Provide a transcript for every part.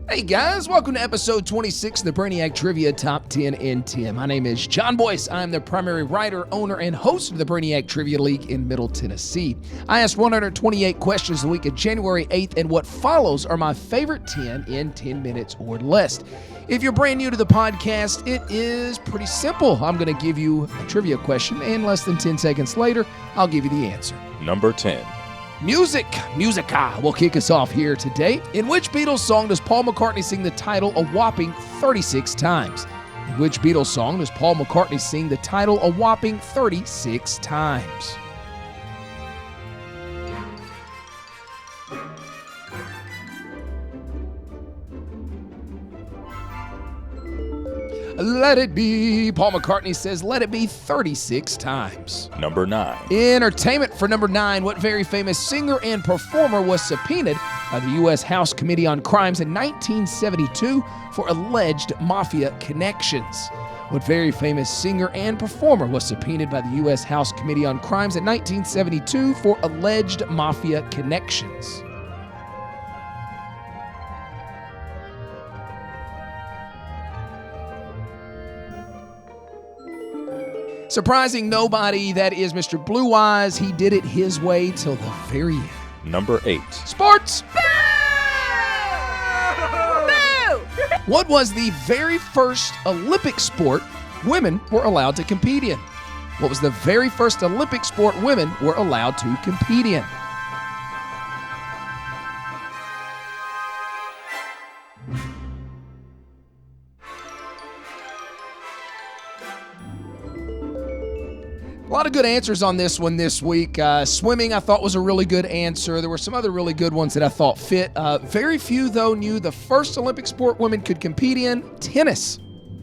Hey guys, welcome to episode 26 of the Brainiac Trivia Top 10 in 10. My name is John Boyce. I'm the primary writer, owner, and host of the Brainiac Trivia League in Middle Tennessee. I asked 128 questions the week of January 8th, and what follows are my favorite 10 in 10 minutes or less. If you're brand new to the podcast, it is pretty simple. I'm going to give you a trivia question, and less than 10 seconds later, I'll give you the answer. Number 10. Musica will kick us off here today. In which Beatles song does Paul McCartney sing the title a whopping 36 times? In which Beatles song does Paul McCartney sing the title a whopping 36 times? Let it be. Paul McCartney says let it be 36 times. Number 9. Entertainment for number 9. What very famous singer and performer was subpoenaed by the U.S. House Committee on Crimes in 1972 for alleged Mafia connections? What very famous singer and performer was subpoenaed by the U.S. House Committee on Crimes in 1972 for alleged Mafia connections? Surprising nobody, that is Mr. Blue Eyes. He did it his way till the very end. Number 8. Sports! What was the very first Olympic sport women were allowed to compete in? What was the very first Olympic sport women were allowed to compete in? A lot of good answers on this one this week. Swimming, I thought, was a really good answer. There were some other really good ones that I thought fit. Very few, though, knew the first Olympic sport women could compete in: tennis.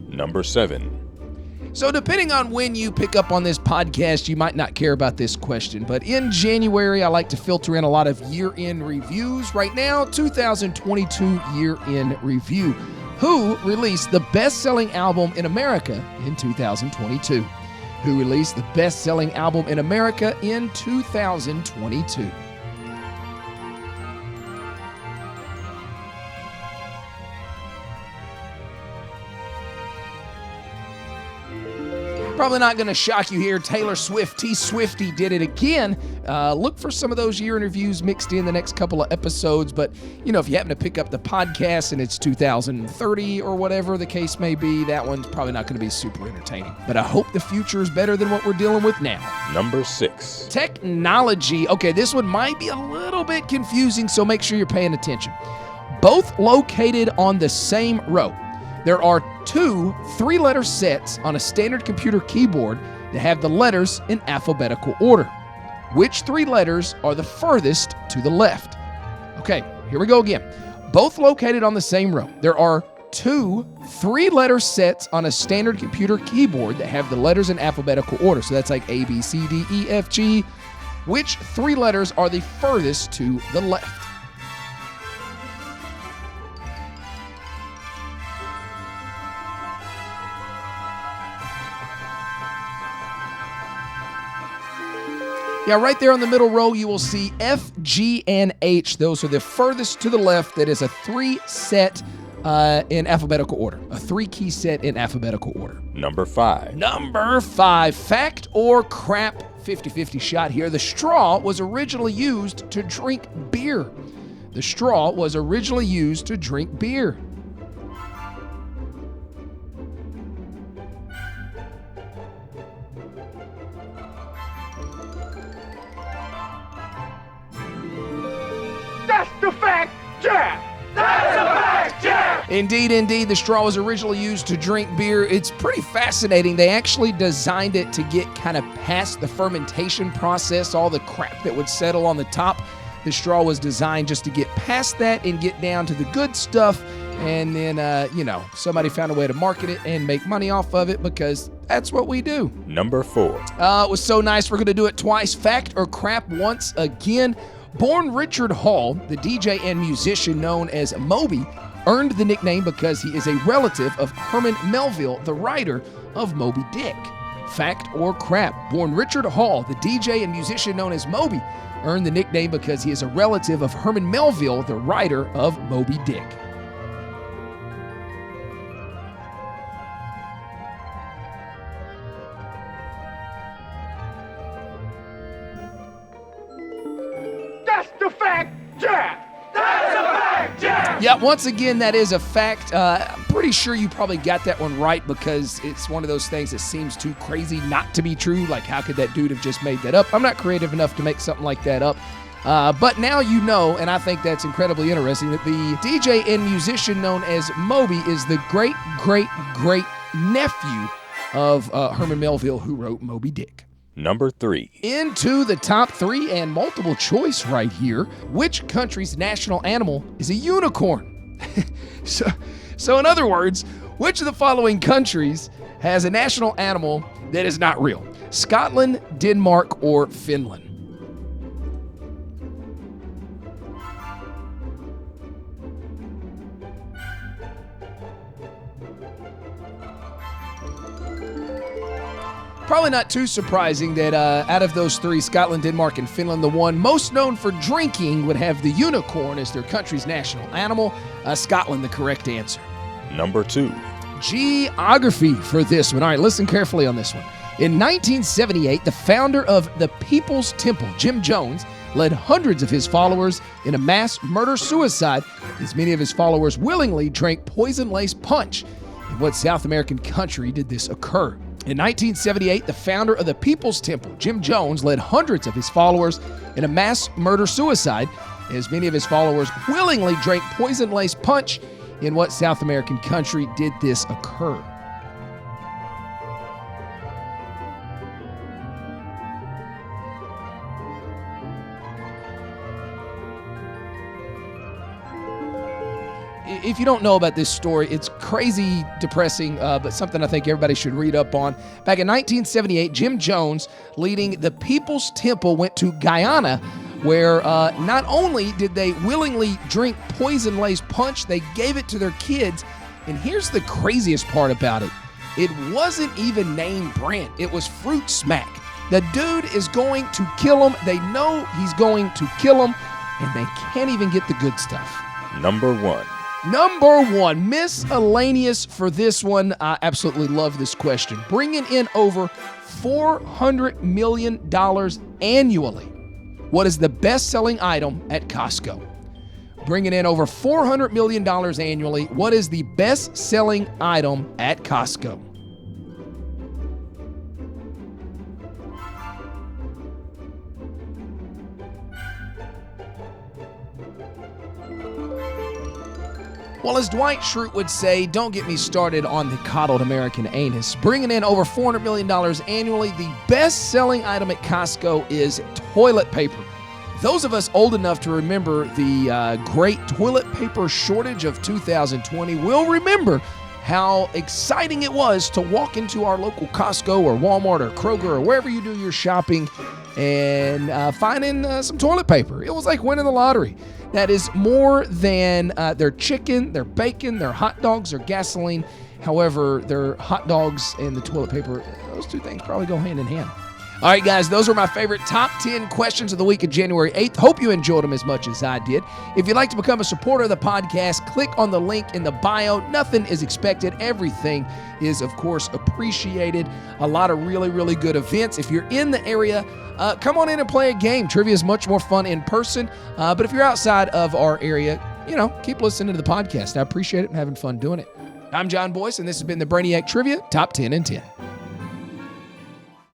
Number 7. So depending on when you pick up on this podcast, you might not care about this question, but in January, I like to filter in a lot of year-end reviews. Right now, 2022 year-end review. Who released the best-selling album in America in 2022? Who released the best-selling album in America in 2022? Probably not going to shock you here. Taylor Swift, T-Swifty, did it again. Look for some of those year interviews mixed in the next couple of episodes. But, you know, if you happen to pick up the podcast and it's 2030 or whatever the case may be, that one's probably not going to be super entertaining. But I hope the future is better than what we're dealing with now. Number 6. Technology. Okay, this one might be a little bit confusing, so make sure you're paying attention. Both located on the same row. There are 2 3-letter sets on a standard computer keyboard that have the letters in alphabetical order. Which 3 letters are the furthest to the left? Okay, here we go again. Both located on the same row. There are 2 3-letter sets on a standard computer keyboard that have the letters in alphabetical order. So that's like A, B, C, D, E, F, G. Which 3 letters are the furthest to the left? Yeah, right there on the middle row, you will see F, G, and H. Those are the furthest to the left. That is a 3 set in alphabetical order. A 3-key set in alphabetical order. Number 5. Number 5. Fact or crap? 50-50 shot here. The straw was originally used to drink beer. The straw was originally used to drink beer. That's the fact, Jack! That's the fact, Jack! Indeed, the straw was originally used to drink beer. It's pretty fascinating. They actually designed it to get kind of past the fermentation process, all the crap that would settle on the top. The straw was designed just to get past that and get down to the good stuff. And then, somebody found a way to market it and make money off of it because that's what we do. Number 4. It was so nice. We're going to do it twice. Fact or crap once again. Born Richard Hall, the DJ and musician known as Moby, earned the nickname because he is a relative of Herman Melville, the writer of Moby Dick. Fact or crap? Born Richard Hall, the DJ and musician known as Moby, earned the nickname because he is a relative of Herman Melville, the writer of Moby Dick. That's the fact, Jack. That's a fact, Jack. Yeah, once again, that is a fact. I'm pretty sure you probably got that one right because it's one of those things that seems too crazy not to be true. Like, how could that dude have just made that up? I'm not creative enough to make something like that up. But now you know, and I think that's incredibly interesting, that the DJ and musician known as Moby is the great nephew of Herman Melville, who wrote Moby Dick. Number 3. Into the top 3 and multiple choice right here. Which country's national animal is a unicorn? So in other words, which of the following countries has a national animal that is not real? Scotland, Denmark, or Finland? Probably not too surprising that out of those 3, Scotland, Denmark, and Finland, the one most known for drinking would have the unicorn as their country's national animal. Scotland, the correct answer. Number 2. Geography for this one. All right, listen carefully on this one. In 1978, the founder of the People's Temple, Jim Jones, led hundreds of his followers in a mass murder-suicide, as many of his followers willingly drank poison-laced punch. In what South American country did this occur? In 1978, the founder of the People's Temple, Jim Jones, led hundreds of his followers in a mass murder-suicide, as many of his followers willingly drank poison-laced punch. In what South American country did this occur? If you don't know about this story, it's crazy depressing, but something I think everybody should read up on. Back in 1978, Jim Jones, leading the People's Temple, went to Guyana, where not only did they willingly drink poison-laced punch, they gave it to their kids. And here's the craziest part about it. It wasn't even name brand. It was Fruit Smack. The dude is going to kill them. They know he's going to kill them, and they can't even get the good stuff. Number 1. Number 1, miscellaneous for this one. I absolutely love this question. Bringing in over $400 million annually. What is the best-selling item at Costco? Bringing in over $400 million annually. What is the best-selling item at Costco? Well, as Dwight Schrute would say, don't get me started on the coddled American anus. Bringing in over $400 million annually, the best-selling item at Costco is toilet paper. Those of us old enough to remember the great toilet paper shortage of 2020 will remember how exciting it was to walk into our local Costco or Walmart or Kroger or wherever you do your shopping and finding some toilet paper. It was like winning the lottery. That is more than their chicken, their bacon, their hot dogs, their gasoline. However, their hot dogs and the toilet paper, those two things probably go hand in hand. All right, guys, those are my favorite top 10 questions of the week of January 8th. Hope you enjoyed them as much as I did. If you'd like to become a supporter of the podcast, click on the link in the bio. Nothing is expected. Everything is, of course, appreciated. A lot of really, really good events. If you're in the area, come on in and play a game. Trivia is much more fun in person. But if you're outside of our area, keep listening to the podcast. I appreciate it and having fun doing it. I'm John Boyce, and this has been the Brainiac Trivia Top 10 in 10.